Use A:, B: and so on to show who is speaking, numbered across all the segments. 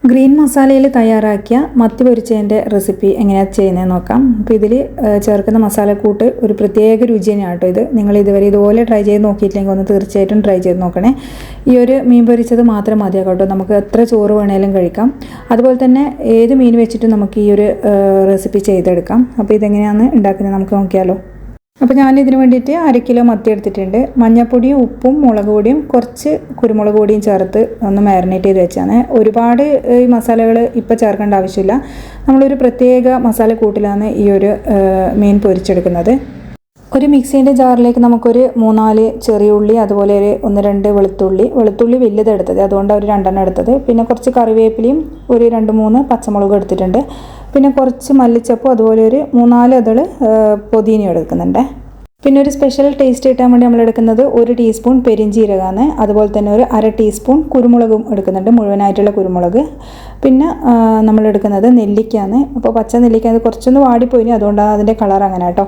A: Green മസാലയിൽ തയ്യാറാക്കിയ മത്തി പൊരിച്ചതിൻ്റെ റെസിപ്പി എങ്ങനെയാണ് ചെയ്യുന്നത് നോക്കാം. അപ്പോൾ ഇതിൽ ചേർക്കുന്ന മസാലക്കൂട്ട് ഒരു പ്രത്യേക രുചി തന്നെയാണ് കേട്ടോ. നിങ്ങൾ ഇതുവരെ ഇതുപോലെ ട്രൈ ചെയ്ത് നോക്കിയിട്ടില്ലെങ്കിൽ ഒന്ന് തീർച്ചയായിട്ടും ട്രൈ ചെയ്ത് നോക്കണേ. ഈ ഒരു മീൻ പൊരിച്ചത് മാത്രം മതിയാകും കേട്ടോ, നമുക്ക് എത്ര ചോറ് വേണേലും കഴിക്കാം. അതുപോലെ തന്നെ ഏത് മീൻ വെച്ചിട്ടും നമുക്ക് ഈ ഒരു റെസിപ്പി ചെയ്തെടുക്കാം. അപ്പോൾ ഇതെങ്ങനെയാണ് ഉണ്ടാക്കുന്നത് നമുക്ക് നോക്കിയാലോ. അപ്പോൾ ഞാനിതിന് വേണ്ടിയിട്ട് 1 കിലോ മത്തി എടുത്തിട്ടുണ്ട്. മഞ്ഞൾപ്പൊടിയും ഉപ്പും മുളക് പൊടിയും കുറച്ച് കുരുമുളക് പൊടിയും ചേർത്ത് ഒന്ന് മാരിനേറ്റ് ചെയ്ത് വെച്ചാണ്. ഒരുപാട് ഈ മസാലകൾ ഇപ്പോൾ ചേർക്കേണ്ട ആവശ്യമില്ല. നമ്മളൊരു പ്രത്യേക മസാല കൂട്ടിലാണ് ഈ ഒരു മീൻ പൊരിച്ചെടുക്കുന്നത്. ഒരു മിക്സീൻ്റെ ജാറിലേക്ക് നമുക്കൊരു 3-4 ചെറിയ ഉള്ളി, അതുപോലെ ഒരു 1-2 വെളുത്തുള്ളി വലിയത് എടുത്തത്, അതുകൊണ്ട് ഒരു 2 എടുത്തത്. പിന്നെ കുറച്ച് കറിവേപ്പിലയും ഒരു 2-3 പച്ചമുളകും എടുത്തിട്ടുണ്ട്. പിന്നെ കുറച്ച് മല്ലിച്ചപ്പും അതുപോലെ ഒരു 3-4 ഇതൾ പുതിനയും എടുക്കുന്നുണ്ട്. പിന്നെ ഒരു സ്പെഷ്യൽ ടേസ്റ്റ് കിട്ടാൻ വേണ്ടി നമ്മൾ എടുക്കുന്നത് 1 ടീസ്പൂൺ പെരിഞ്ചീരകമാണ്. അതുപോലെ തന്നെ ഒരു 1/2 ടീസ്പൂൺ കുരുമുളകും എടുക്കുന്നുണ്ട്, മുഴുവനായിട്ടുള്ള കുരുമുളക്. പിന്നെ നമ്മൾ എടുക്കുന്നത് നെല്ലിക്കയാണ്. അപ്പോൾ പച്ച നെല്ലിക്ക അത് കുറച്ചൊന്ന് വാടിപ്പോയിന്, അതുകൊണ്ടാണ് അതിൻ്റെ കളർ അങ്ങനെ കേട്ടോ.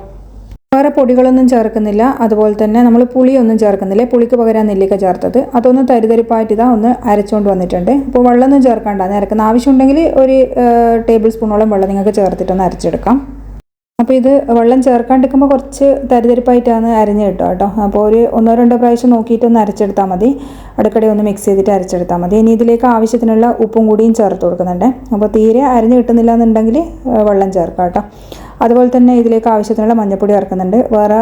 A: വേറെ പൊടികളൊന്നും ചേർക്കുന്നില്ല. അതുപോലെ തന്നെ നമ്മൾ പുളിയൊന്നും ചേർക്കുന്നില്ല. പുളിക്ക് പകരം നെല്ലിക്ക ചേർത്തത്. അതൊന്ന് തരിതരിപ്പായിട്ട് ഒന്ന് അരച്ചുകൊണ്ട് വന്നിട്ടുണ്ട്. അപ്പോൾ വെള്ളമൊന്നും ചേർക്കാണ്ടാണ് അരക്കുന്ന. ആവശ്യമുണ്ടെങ്കിൽ ഒരു ടേബിൾ സ്പൂണോളം വെള്ളം നിങ്ങൾക്ക് ചേർത്തിട്ടൊന്ന് അരച്ചെടുക്കാം. അപ്പോൾ ഇത് വെള്ളം ചേർക്കാണ്ടിരിക്കുമ്പോൾ കുറച്ച് തരിതരിപ്പായിട്ടാണ് അരിഞ്ഞ് കിട്ടുക കേട്ടോ. അപ്പോൾ ഒരു 1-2 പ്രാവശ്യം നോക്കിയിട്ടൊന്ന് അരച്ചെടുത്താൽ മതി. ഇടയ്ക്കിടെ ഒന്ന് മിക്സ് ചെയ്തിട്ട് അരച്ചെടുത്താൽ മതി. ഇനി ഇതിലേക്ക് ആവശ്യത്തിനുള്ള ഉപ്പും കൂടിയും ചേർത്ത് കൊടുക്കുന്നുണ്ട്. അപ്പോൾ തീരെ അരിഞ്ഞ് കിട്ടുന്നില്ല എന്നുണ്ടെങ്കിൽ വെള്ളം ചേർക്കാം കേട്ടോ. അതുപോലെ തന്നെ ഇതിലേക്ക് ആവശ്യത്തിനുള്ള മഞ്ഞൾപ്പൊടി ചേർക്കുന്നുണ്ട്. വേറെ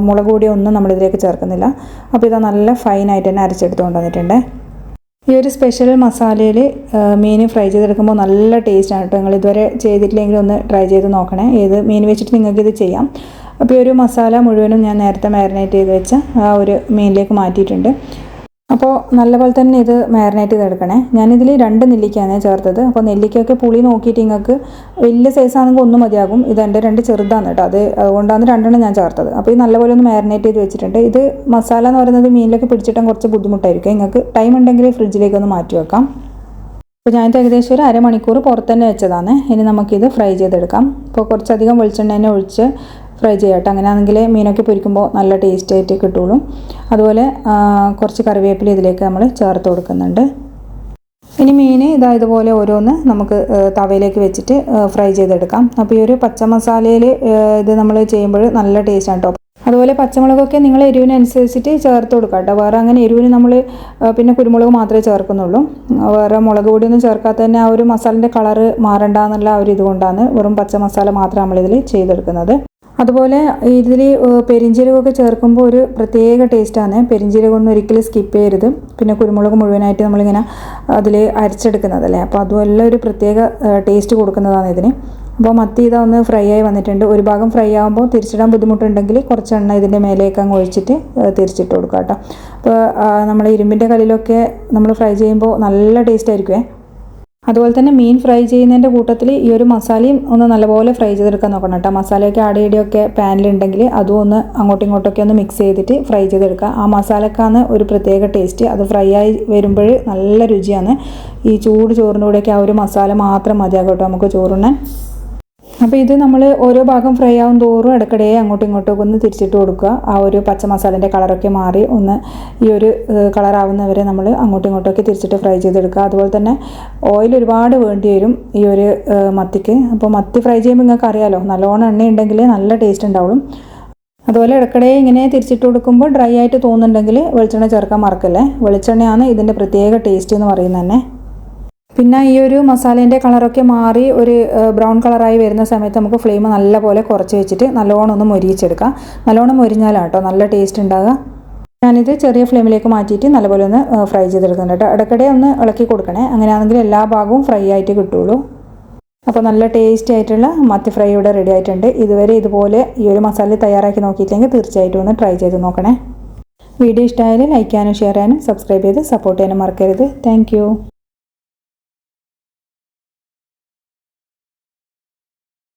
A: മുളക് പൊടിയൊന്നും നമ്മളിതിലേക്ക് ചേർക്കുന്നില്ല. അപ്പോൾ ഇത് നല്ല ഫൈനായിട്ട് തന്നെ അരച്ചെടുത്തുകൊണ്ട് വന്നിട്ടുണ്ട്. ഈ ഒരു സ്പെഷ്യൽ മസാലയിൽ മീൻ ഫ്രൈ ചെയ്തെടുക്കുമ്പോൾ നല്ല ടേസ്റ്റാണ് കേട്ടോ. നിങ്ങൾ ഇതുവരെ ചെയ്തിട്ടില്ലെങ്കിൽ ഒന്ന് ട്രൈ ചെയ്ത് നോക്കണേ. ഏത് മീൻ വെച്ചിട്ട് നിങ്ങൾക്കിത് ചെയ്യാം. അപ്പോൾ ഈ ഒരു മസാല മുഴുവനും ഞാൻ നേരത്തെ മാരിനേറ്റ് ചെയ്ത് വെച്ച ആ ഒരു മീനിലേക്ക് മാറ്റിയിട്ടുണ്ട്. അപ്പോൾ നല്ലപോലെ തന്നെ ഇത് മാരിനേറ്റ് ചെയ്തെടുക്കണേ. ഞാനിതിൽ 2 നെല്ലിക്കയാണ് ചേർത്തത്. അപ്പോൾ നെല്ലിക്കയൊക്കെ പുളി നോക്കിയിട്ട് നിങ്ങൾക്ക് വലിയ സൈസാണെങ്കിൽ 1 മതിയാകും. ഇത് എൻ്റെ 2 ചെറുതാണ് കേട്ടോ, അതുകൊണ്ടാണ് 2 ഞാൻ ചേർത്തത്. അപ്പോൾ ഇത് നല്ലപോലെ ഒന്ന് മാരിനേറ്റ് ചെയ്ത് വെച്ചിട്ടുണ്ട്. ഇത് മസാല എന്ന് പറയുന്നത് മീനിലൊക്കെ പിടിച്ചിട്ടാൽ കുറച്ച് ബുദ്ധിമുട്ടായിരിക്കും. നിങ്ങൾക്ക് ടൈം ഉണ്ടെങ്കിൽ ഫ്രിഡ്ജിലേക്ക് ഒന്ന് മാറ്റി വെക്കാം. അപ്പോൾ ഞാനിത് ഏകദേശം ഒരു 1/2 മണിക്കൂർ പുറത്ത് തന്നെ വെച്ചതാണ്. ഇനി നമുക്കിത് ഫ്രൈ ചെയ്തെടുക്കാം. അപ്പോൾ കുറച്ചധികം വെളിച്ചെണ്ണ തന്നെ ഒഴിച്ച് ഫ്രൈ ചെയ്യട്ടെ. അങ്ങനെയാണെങ്കിൽ മീനൊക്കെ പൊരിക്കുമ്പോൾ നല്ല ടേസ്റ്റ് ആയിട്ട് കിട്ടുള്ളൂ. അതുപോലെ കുറച്ച് കറിവേപ്പില ഇതിലേക്ക് നമ്മൾ ചേർത്ത് കൊടുക്കുന്നുണ്ട്. ഇനി മീൻ ഇതുപോലെ ഓരോന്ന് നമുക്ക് തവയിലേക്ക് വെച്ചിട്ട് ഫ്രൈ ചെയ്തെടുക്കാം. അപ്പോൾ ഈ ഒരു പച്ച മസാലയിൽ ഇത് നമ്മൾ ചെയ്യുമ്പോൾ നല്ല ടേസ്റ്റാണ് കേട്ടോ. അതുപോലെ പച്ചമുളകൊക്കെ നിങ്ങൾ എരിവിനനുസരിച്ചിട്ട് ചേർത്ത് കൊടുക്കാം കേട്ടോ. വേറെ അങ്ങനെ എരിവിന് നമ്മൾ പിന്നെ കുരുമുളക് മാത്രമേ ചേർക്കുന്നുള്ളൂ. വേറെ മുളക് പൊടിയൊന്നും ചേർക്കാത്ത തന്നെ ആ ഒരു മസാലൻ്റെ കളറ് മാറണ്ടെന്നുള്ള ഒരു ഇതുകൊണ്ടാണ് വെറും പച്ച മസാല മാത്രം നമ്മളിതിൽ ചെയ്തെടുക്കുന്നത്. അതുപോലെ ഇതിൽ പെരിഞ്ചീരകമൊക്കെ ചേർക്കുമ്പോൾ ഒരു പ്രത്യേക ടേസ്റ്റാണ്. പെരിഞ്ചീരകമൊന്നും ഒരിക്കലും സ്കിപ്പ് ചെയ്യരുത്. പിന്നെ കുരുമുളക് മുഴുവനായിട്ട് നമ്മളിങ്ങനെ അതിൽ അരച്ചെടുക്കുന്നതല്ലേ, അപ്പോൾ അതുമെല്ലാം ഒരു പ്രത്യേക ടേസ്റ്റ് കൊടുക്കുന്നതാണ് ഇതിന്. അപ്പോൾ മത്തി ഒന്ന് ഫ്രൈ ആയി വന്നിട്ടുണ്ട്. ഒരു ഭാഗം ഫ്രൈ ആകുമ്പോൾ തിരിച്ചിടാൻ ബുദ്ധിമുട്ടുണ്ടെങ്കിൽ കുറച്ച് എണ്ണ ഇതിൻ്റെ മേലേക്ക് അങ്ങ് ഒഴിച്ചിട്ട് തിരിച്ചിട്ട് കൊടുക്കുക കേട്ടോ. അപ്പോൾ നമ്മൾ ഇരുമ്പിൻ്റെ കല്ലിലൊക്കെ നമ്മൾ ഫ്രൈ ചെയ്യുമ്പോൾ നല്ല ടേസ്റ്റ് ആയിരിക്കുമേ. അതുപോലെ തന്നെ മീൻ ഫ്രൈ ചെയ്യുന്നതിൻ്റെ കൂട്ടത്തിൽ ഈ ഒരു മസാലയും ഒന്ന് നല്ലപോലെ ഫ്രൈ ചെയ്തെടുക്കാൻ നോക്കണം കേട്ടോ. മസാലയൊക്കെ ആടിയൊക്കെ പാനിലുണ്ടെങ്കിൽ അതും ഒന്ന് അങ്ങോട്ടും ഇങ്ങോട്ടൊക്കെ ഒന്ന് മിക്സ് ചെയ്തിട്ട് ഫ്രൈ ചെയ്തെടുക്കുക. ആ മസാലക്കാണ് ഒരു പ്രത്യേക ടേസ്റ്റ്. അത് ഫ്രൈ ആയി വരുമ്പോൾ നല്ല രുചിയാണ്. ഈ ചൂട് ചോറിൻ്റെ കൂടെയൊക്കെ ആ ഒരു മസാല മാത്രം മതിയാകും കേട്ടോ നമുക്ക് ചോറുണ്ണാൻ. അപ്പോൾ ഇത് നമ്മൾ ഓരോ ഭാഗം ഫ്രൈ ആവും തോറും ഇടയ്ക്കിടെ അങ്ങോട്ടും ഇങ്ങോട്ടും ഒന്ന് തിരിച്ചിട്ട് കൊടുക്കുക. ആ ഒരു പച്ച മസാലേൻ്റെ കളറൊക്കെ മാറി ഒന്ന് ഈ ഒരു കളറാവുന്നവരെ നമ്മൾ അങ്ങോട്ടും ഇങ്ങോട്ടൊക്കെ തിരിച്ചിട്ട് ഫ്രൈ ചെയ്തെടുക്കുക. അതുപോലെ തന്നെ ഓയിൽ ഒരുപാട് വേണ്ടി വരും ഈ ഒരു മത്തിക്ക്. അപ്പോൾ മത്തി ഫ്രൈ ചെയ്യുമ്പോൾ നിങ്ങൾക്ക് അറിയാമല്ലോ, നല്ലോണം എണ്ണ ഉണ്ടെങ്കിൽ നല്ല ടേസ്റ്റ് ഉണ്ടാവും. അതുപോലെ ഇടയ്ക്കിടെ ഇങ്ങനെ തിരിച്ചിട്ട് കൊടുക്കുമ്പോൾ ഡ്രൈ ആയിട്ട് തോന്നുന്നുണ്ടെങ്കിൽ വെളിച്ചെണ്ണ ചേർക്കാൻ മറക്കല്ലേ. വെളിച്ചെണ്ണയാണ് ഇതിൻ്റെ പ്രത്യേക ടേസ്റ്റ് എന്ന് പറയുന്നത് തന്നെ. പിന്നെ ഈ ഒരു മസാലേൻ്റെ കളറൊക്കെ മാറി ഒരു ബ്രൗൺ കളറായി വരുന്ന സമയത്ത് നമുക്ക് ഫ്ലെയിം നല്ലപോലെ കുറച്ച് വെച്ചിട്ട് നല്ലോണം ഒന്ന് മൊരിയിച്ചെടുക്കാം. നല്ലോണം മൊരിഞ്ഞാലാണ് കേട്ടോ നല്ല ടേസ്റ്റ് ഉണ്ടാകുക. ഞാനിത് ചെറിയ ഫ്ലെയിമിലേക്ക് മാറ്റിയിട്ട് നല്ലപോലെ ഒന്ന് ഫ്രൈ ചെയ്തെടുക്കുന്നുണ്ട് കേട്ടോ. ഇടയ്ക്കിടെ ഒന്ന് ഇളക്കി കൊടുക്കണേ, അങ്ങനെയാണെങ്കിൽ എല്ലാ ഭാഗവും ഫ്രൈ ആയിട്ട് കിട്ടുള്ളൂ. അപ്പോൾ നല്ല ടേസ്റ്റി ആയിട്ടുള്ള മത്തി ഫ്രൈ ഇവിടെ റെഡി ആയിട്ടുണ്ട്. ഇതുവരെ ഇതുപോലെ ഈ ഒരു മസാല തയ്യാറാക്കി നോക്കിയില്ലെങ്കിൽ തീർച്ചയായിട്ടും ഒന്ന് ട്രൈ ചെയ്ത് നോക്കണേ. വീഡിയോ ഇഷ്ടമായാലും ലൈക്ക് ചെയ്യാനും ഷെയർ ചെയ്യാനും സബ്സ്ക്രൈബ് ചെയ്ത് സപ്പോർട്ട് ചെയ്യാനും മറക്കരുത്. താങ്ക്